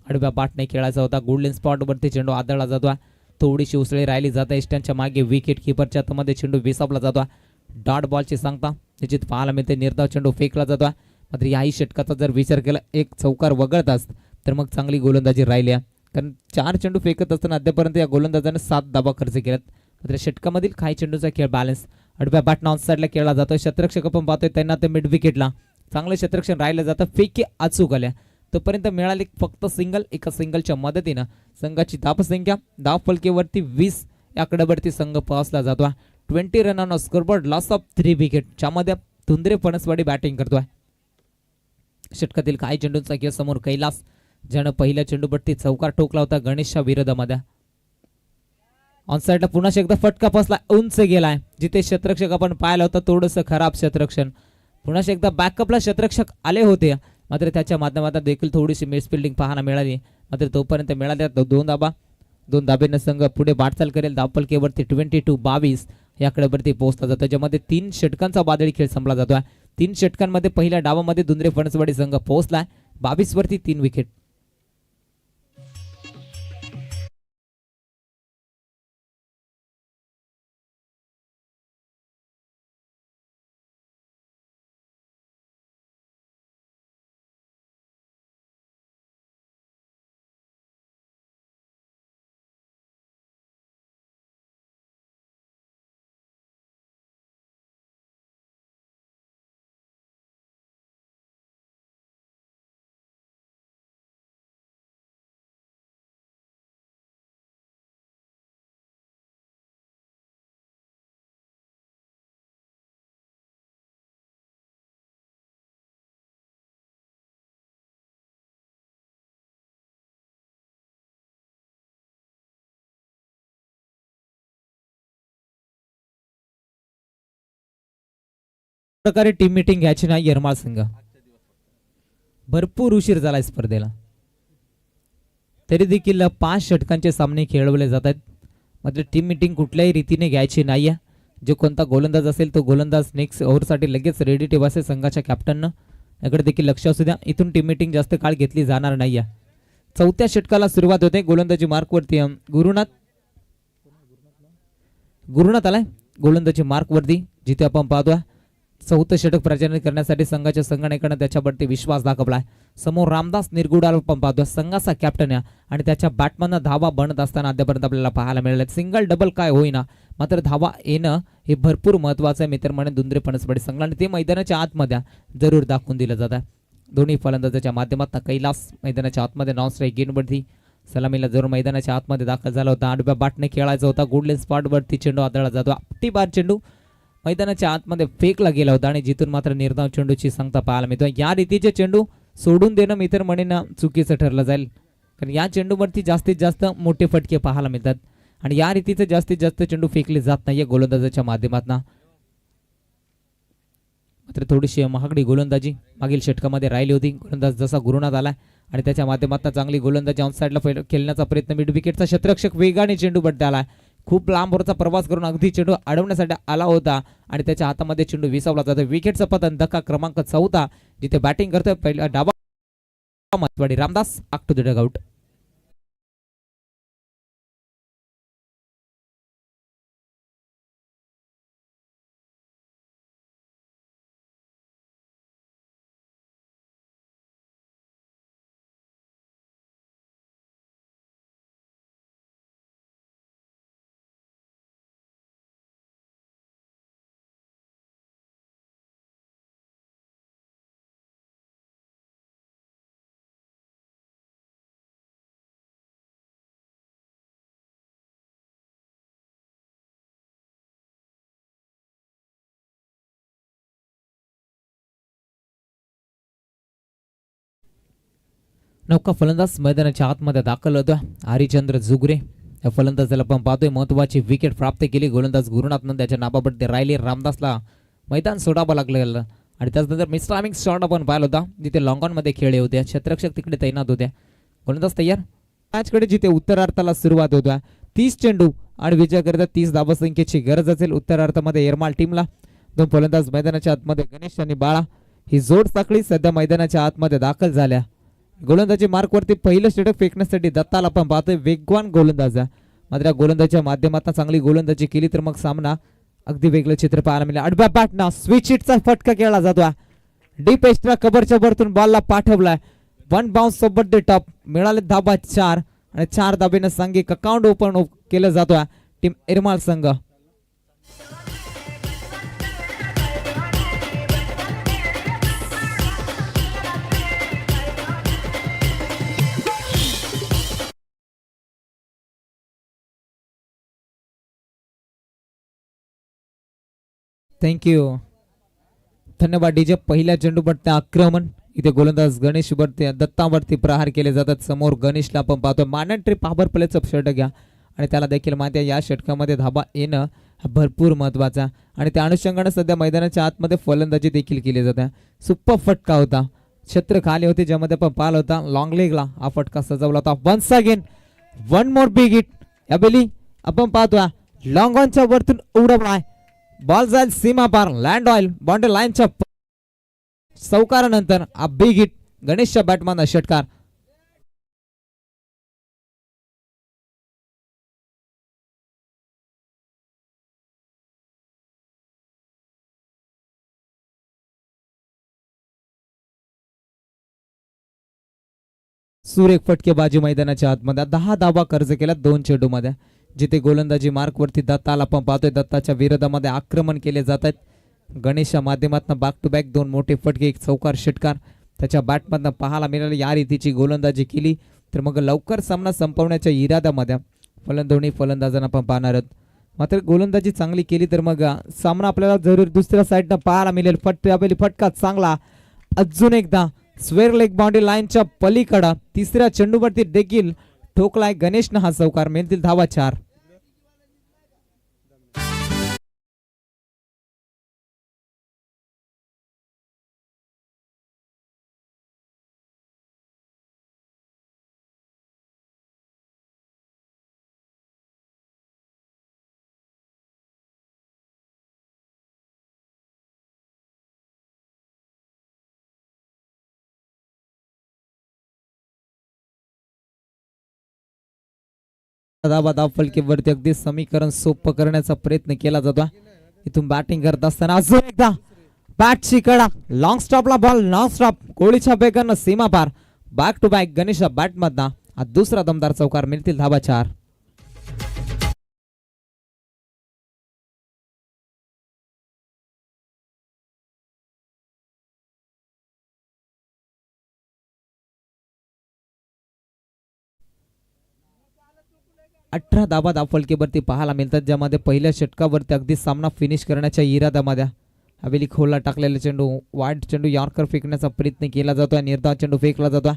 आडव्या बाटने खेळायचा होता. गोल्डन स्पॉटवरती चेंडू आदळला जातो. थोडीशी उसळी राहिली जाते. इष्टांच्या मागे विकेट किपरच्या हातामध्ये चेंडू विसावला जातो. डॉट बॉलची सांगता निश्चित पाहायला मिळते. निर्धाव चेंडू फेकला जातो. मात्र याही षटकाचा जर विचार केला एक चौकार वगळताच तर मग चांगली गोलंदाजी राहिली आहे, कारण 4 चेंडू फेकत असताना अद्यापर्यंत या गोलंदाजाने 7 धाबा खर्च केल्यात. मात्र षटकामधील काही चेंडूचा खेळ बॅलन्स. आडव्या बॅटनं ऑनसाइडला खेळला जातोय. क्षेत्ररक्षक आपण पाहतोय त्यांना ते मिड विकेटला चांगलं क्षेत्ररक्षण राहिलं जातं. फेकी अचूक आल्या. तोपर्यंत मिळाली फक्त सिंगल. एका सिंगलच्या मदतीनं संघाची धावसंख्या धावफलकेवरती 20 या आकड्यावरती संघ पोहोचला जातो. 20 run on scoreboard, loss of 3 wicket. ज्यामध्ये तुंद्रे फणसवाडी बॅटिंग करतोय. षटकातील काही चेंडूंचा खेळ समोर कैलास, ज्यानं पहिल्या चेंडूवरती चौकार ठोकला होता गणेशच्या विरोधामध्ये. ऑनसाइडला पुन्हा एकदा फटका फसला, उंच गेलाय, जिथे क्षेत्ररक्षक आपण पाहिलं होतं थोडंसं खराब क्षेत्ररक्षण. पुन्हा एकदा बॅकअपला क्षेत्ररक्षक आले होते, मात्र त्याच्या माध्यमातून देखील थोडीशी मिसफिल्डिंग पाहायला मिळाली. मात्र तोपर्यंत मिळाल्या 2 धाबा. 2 धाब्यानं संघ पुढे वाटचाल करेल. धावफलकेवरती 22 या आकड्यावरती पोहोचला जातो, ज्यामध्ये 3 षटकांचा वादळी खेळ संपला जातोय. 3 षटकांमध्ये पहिल्या डावामध्ये दुंद्रे फणसवाडी संघ पोहोचलाय. 22 वरती 3 विकेट. प्रकारे टीम मीटिंग घ्यायची नाही येरमाळ संघ. भरपूर उशीर झालाय स्पर्धेला, तरी देखील 5 षटकांचे सामने खेळवले जात आहेत. मात्र टीम मीटिंग कुठल्याही रीतीने घ्यायची नाहीये. जो कोणता गोलंदाज असेल तो गोलंदाज नेक्स्ट ओव्हरसाठी लगेच रेडी ठेवायचे संघाच्या कॅप्टननं. याकडे देखील लक्ष असू द्या. इथून टीम मीटिंग जास्त काळ घेतली जाणार नाहीये. 4थ्या षटकाला सुरुवात होते. गोलंदाजी मार्कवरती गुरुनाथ आलाय गोलंदाजी मार्कवरती, जिथे आपण पाहतोय 4थं षटक प्रचारित करण्यासाठी संघाच्या संघटनेकडे त्याच्यावरती विश्वास दाखवलाय. समोर रामदास निरगुडाला आपण पाहतोय, संघाचा कॅप्टन आहे आणि त्याच्या बॅटमॅननं धावा बनत असताना अद्यापर्यंत आपल्याला पाहायला मिळाले. सिंगल डबल काय होईना, मात्र धावा येणं हे भरपूर महत्वाचं आहे मित्रमंडळी दुंद्रे फणसवाडी संघाने. ते मैदानाच्या आतमध्ये जरूर दाखवून दिलं जातं. दोन्ही फलंदाजाच्या माध्यमातून कैलास मैदानाच्या आतमध्ये नॉन स्ट्राईक गेनवरती सलामीला जरूर मैदानाच्या आतमध्ये दाखल झाला होता. आडव्या बॅटने खेळायचा होता. गोल्डन स्पॉटवरती चेंडू आदळला जातो. आपटी बार चेंडू मैदानाच्या आतमध्ये फेकला गेला होता आणि जिथून मात्र निर्धाव चेंडूची सांगता पाहायला मिळतो. या रीतीचे चेंडू सोडून देणं मित्रमंडळींना चुकीचं ठरलं जाईल, कारण या चेंडूवरती जास्तीत जास्त मोठे फटके पाहायला मिळतात आणि या रीतीचे जास्तीत जास्त चेंडू फेकले जात नाहीये गोलंदाजाच्या माध्यमातून. मात्र थोडीशी महागडी गोलंदाजी मागील षटकामध्ये राहिली होती. गोलंदाज जसा गुरुनाथ आला आणि त्याच्या माध्यमातून चांगली गोलंदाजी ऑनसाइडला खेळण्याचा प्रयत्न. मिड विकेटचा क्षेत्ररक्षक वेगाने चेंडू बट्ट्या आला. खूप लांबवरचा प्रवास करून अगदी चेंडू अडवण्यासाठी आला होता आणि त्याच्या हातामध्ये चेंडू विसावला जातो. विकेटचा पतन धक्का क्रमांक 4, जिथे बॅटिंग करतोय पहिला डावा Matwadi Ramdas back to the dugout. नौका फलंदाज मैदानाच्या आतमध्ये दाखल होता हरिचंद्र जुगरे. या फलंदाजाला पण पाहतोय महत्वाची विकेट प्राप्त केली. गोलंदाज गुरुनाथ नंद याच्या नाबाबत राहिले. रामदासला मैदान सोडावं लागलं आणि त्यानंतर मिस्ट्रामिंग शॉट आपण पाहिला होता जिथे लॉंग ऑन मध्ये खेळले होते. क्षेत्ररक्षक तिकडे तैनात होत्या. गोलंदाज तयार. मॅचकडे जिथे उत्तरार्धाला सुरुवात होत्या 30 चेंडू आणि विजयाकरिता 30 धावसंख्येची गरज असेल उत्तरार्धामध्ये एरमाल टीमला. दोन फलंदाज मैदानाच्या आतमध्ये गणेश आणि बाळा ही जोड साखळी सध्या मैदानाच्या आतमध्ये दाखल झाल्या. गोलंदाजी मार्कवरती पहिलं षटक फेकण्यासाठी दत्ताला पण पाहतोय वेगवान गोलंदाज आहे. मात्र गोलंदाजीच्या माध्यमातून चांगली गोलंदाजी केली तर मग सामना अगदी वेगळं चित्र पाहायला मिळेल. आडव्या बॅटना स्विच हिटचा फटका खेळला जातोय. डीप एक्स्ट्रा कव्हरच्या वरतून बॉलला पाठवलाय. वन बाउन्स सोबत द टॉप मिळाले धाबा 4 आणि 4 धाबेनं सांघिक अकाउंट ओपन केलं जातोय टीम एरमाल संघ. थँक्यू धन्यवाद डीजे. पहिल्या चेंडूवरती आक्रमण इथे गोलंदाज गणेश वरती दत्तावरती प्रहार केले जातात. समोर गणेशला आपण पाहतो मानंट्री पॉवर प्लेचा षटक घ्या आणि त्याला देखील माहिती आहे या षटकामध्ये धाबा येणं भरपूर महत्वाचा आणि त्या अनुषंगाने सध्या मैदानाच्या आतमध्ये फलंदाजी देखील केली जाते. सुपर फटका होता. छत्र खाली होते ज्यामध्ये आपण पाहिला होता लॉंग लेगला हा फटका सजवला होता. Once again one more big hit. या बेली आपण पाहतो लॉंग ऑनच्या वरतून उडवलाय. बॉल जाईल सीमा पार लँड ऑइल बाउंड्री लाईनच्या चौकारानंतर हा बिग हिट गणेशच्या बॅटमॅन षटकार. सुरेख फटकेबाजी मैदानाच्या आतमध्ये 10 धावा कर्ज केला 2 चेंडू मध्ये. जिथे गोलंदाजी मार्कवरती दत्ताला पण पाहतोय दत्ताच्या विरोधामध्ये आक्रमण केले जात आहेत. गणेशच्या माध्यमातून बॅक टू बॅक 2 मोठे फटके एक चौकार षटकार त्याच्या बॅटमधनं पाहायला मिळाले. या रीतीची गोलंदाजी केली तर मग लवकर सामना संपवण्याच्या इराद्यामध्ये दोन्ही फलंदाजांना पण पाहणार आहोत. मात्र गोलंदाजी चांगली केली तर मग सामना आपल्याला जरूर दुसऱ्या साईडनं पाहायला मिळेल. फटका चांगला अजून एकदा स्क्वेअर लेग बाउंड्री लाईनच्या पलीकडा तिसऱ्या चेंडूवरती देखील ठोकलाय गणेशनं हा चौकार. मिळतील धावा 4. धाव फलकेवरती अगदी समीकरण सोपं करण्याचा प्रयत्न केला जातो. इथून बॅटिंग करत असताना अजून एकदा बॅटची कडा लॉंग स्टॉपला बॉल नॉन स्टॉप गोळीच्या वेगानं सीमा पार. बॅक टू बॅक गणेशच्या बॅटमधला हा दुसरा दमदार चौकार. मिळतील धावा 4. अठरा धावा फलकेवरती पाहायला मिळतात ज्यामध्ये पहिल्या षटकावरती अगदी सामना फिनिश करण्याच्या इराद्यामध्ये हवेली खोलला टाकलेला चेंडू वाईट चेंडू यॉर्कर फेकण्याचा प्रयत्न केला जातोय. निर्धाव चेंडू फेकला जातोय.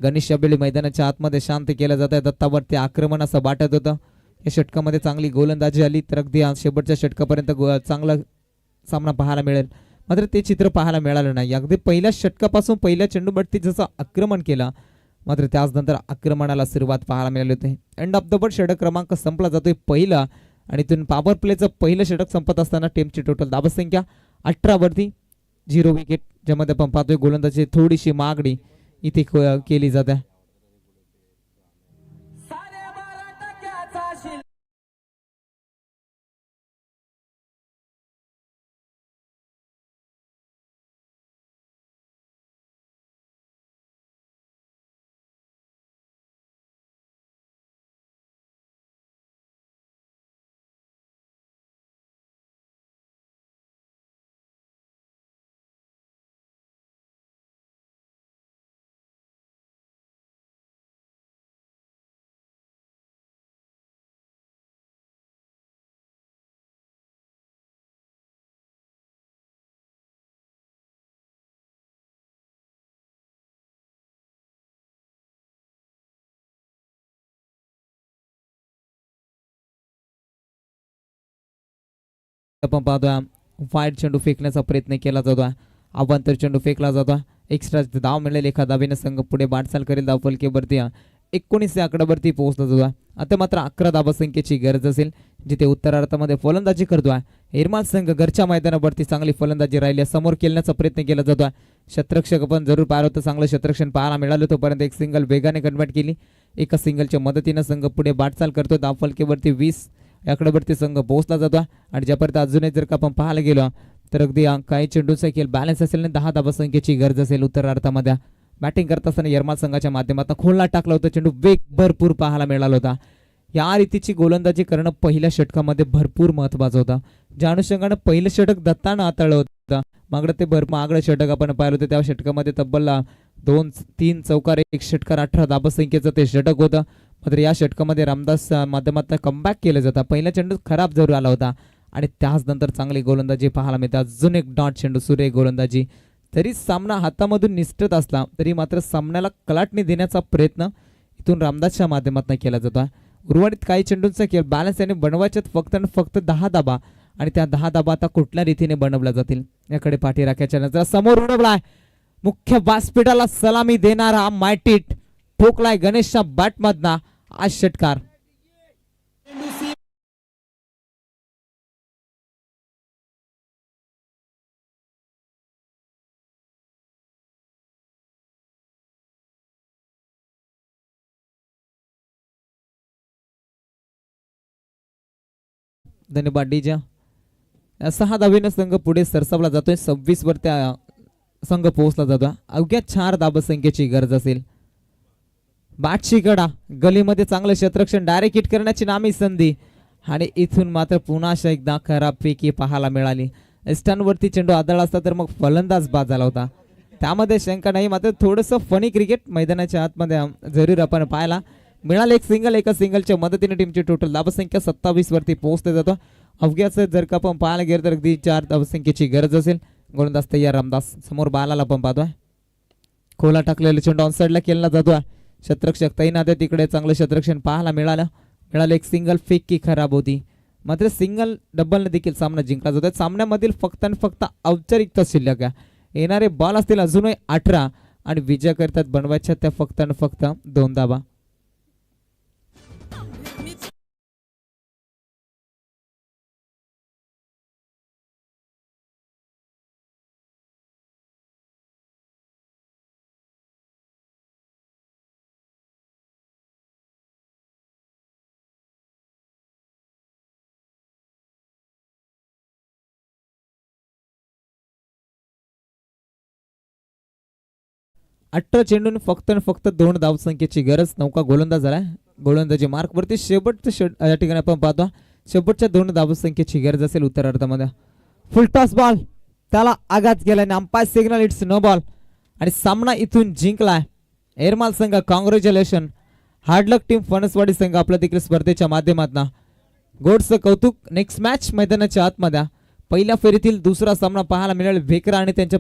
गणेश हवेली मैदानाच्या आतमध्ये शांत केला जात आहे. दत्तावरती आक्रमण असं वाटत होतं. या षटकामध्ये चांगली गोलंदाजी आली तर अगदी शेवटच्या षटकापर्यंत चांगला सामना पाहायला मिळेल. मात्र ते चित्र पाहायला मिळालं नाही. अगदी पहिल्या षटकापासून पहिल्या चेंडूवरती जसं आक्रमण केलं मात्र त्याच नंतर आक्रमणाला सुरुवात पाहायला मिळाली होती. एंड ऑफ द बॉल षटक क्रमांक संपला जातोय पहिला आणि इथून पॉवर प्लेचं पहिलं षटक संपत असताना टीमची टोटल धावसंख्या 18 वरती 0 विकेट. ज्यामध्ये आपण पाहतोय गोलंदाजी थोडीशी मागणी इथे केली जाते. आपण पाहतोय वाईट चेंडू फेकण्याचा प्रयत्न केला जातोय. अवांतर चेंडू फेकला जातोय. एक्स्ट्रा धाव मिळेल एका धावेने संघ पुढे वाटचाल करेल. धावफलकेवरती 19 या आकड्यावरती पोहोचला जातोय. आता मात्र 11 धावसंख्येची गरज असेल, जिथे उत्तरार्धामध्ये फलंदाजी करतोय इरमाल संघ. घरच्या मैदानावरती चांगली फलंदाजी राहिली, समोर खेळण्याचा प्रयत्न केला जातोय. शतरक्षक पण जरूर पाहिलं होतं, चांगलं शतरक्षण पाहायला मिळालं. तोपर्यंत एक सिंगल वेगाने कन्वर्ट केली. एका सिंगलच्या मदतीनं संघ पुढे वाटचाल करतो. धावफलकेवरती 20 याकड्यावरती संघ पोहोचला जातो. आणि ज्यापर्यंत अजूनही जर का आपण पाहायला गेलो तर अगदी काही चेंडूचा खेळ बॅलन्स असेल आणि 10 धावसंख्येची गरज असेल. उत्तरार्धामध्ये बॅटिंग करत असताना यरमाल संघाच्या माध्यमातून खोलला टाकला होता चेंडू, वेग भरपूर पाहायला मिळाला होता. या रीतीची गोलंदाजी करणं पहिल्या षटकामध्ये भरपूर महत्वाचं होतं. ज्या अनुषंगानं पहिलं षटक दत्तानं हाताळलं होतं, मागडं ते मागडं षटक आपण पाहिलं होतं. त्या षटकामध्ये तब्बल 2-3 चौकार 1 षटकार 18 धावसंख्येचं ते षटक होतं. मात्र या षटकामध्ये रामदास माध्यमातून कमबॅक केलं जातं. पहिला चेंडू खराब जरूर आला होता आणि त्याच नंतर चांगली गोलंदाजी पाहायला मिळते. अजून एक डॉट चेंडू, सुरेख गोलंदाजी. तरी सामना हातामधून निसटत असला तरी मात्र सामन्याला कलाटणी देण्याचा प्रयत्न इथून रामदासच्या माध्यमातून केला जातो. उर्वरित काही चेंडूंचा खेळ बॅलन्स याने बनवायच्यात फक्त आणि फक्त 10 धाबा, आणि त्या 10 धाबा आता कुठल्या रीतीने बनवल्या जातील याकडे पाठी राखायच्या नजर. समोर उडवलाय मुख्य व्यासपीठाला सलामी देणारा मायटीट, ठोकलाय गणेशच्या बॅटमधना आज षटकार. धन्यवाद डीजा. 6 धावेनं संघ पुढे सरसावला जातोय. 26 वर त्या संघ पोहोचला जातोय. अवघ्या 4 धावसंख्येची गरज असेल. बॅटची कडा, गलीमध्ये चांगलं क्षेत्ररक्षण, डायरेक्ट हिट करण्याची नामी संधी, आणि इथून मात्र पुन्हा एकदा खराब पैकी पाहायला मिळाली. स्टंपवरती चेंडू आदळला असता तर मग फलंदाज बाद झाला होता, त्यामध्ये शंका नाही. मात्र थोडंसं फनी क्रिकेट मैदानाच्या आतमध्ये जरूर आपण पाहायला मिळालं. एक सिंगल, एका सिंगलच्या मदतीने टीमची टोटल धावसंख्या 27 वरती पोहोचते जातो. अवघ्याचं जर का आपण पाहायला गेलं तर अगदी 4 धावसंख्येची गरज असेल. गोलंदाज तयार रामदास. समोर बालाला पण पाहतोय, खोला टाकलेला चेंडू ऑन साईडला केला जातोय. शतरक्षक तैनात आहे तिकडे, चांगलं शतरक्षण पाहायला मिळालं. एक सिंगल फेक की खराब होती, मात्र सिंगल डबलने देखील सामना जिंकला जातो. सामन्यामधील फक्त आणि फक्त औपचारिकता शिल्लक आहे. येणारे बॉल असतील अजूनही 18 आणि विजय करतात बनवायच्या त्या फक्त आणि फक्त 2 धावा. अठरा चेंडून फक्त आणि फक्त 2 धावसंख्येची गरज. नौका गोलंदाज झालाय. गोलंदाजी मार्क वरती शेवटचं या ठिकाणी आपण पाहतो शेवटच्या 2 धावसंख्येची गरज असेल उत्तरार्धामध्ये. फुल टॉस बॉल, त्याला आघात केल्याने umpire signal it's no ball, आणि सामना इथून जिंकलाय एरमाल संघ. कॉंग्रॅच्युलेशन. हार्डलक टीम फणसवाडी संघ आपल्या देखील स्पर्धेच्या माध्यमातून गोडचं कौतुक. नेक्स्ट मॅच मैदानाच्या आतमध्ये पहिल्या फेरीतील दुसरा सामना पाहायला मिळेल. भेकरा आणि त्यांच्या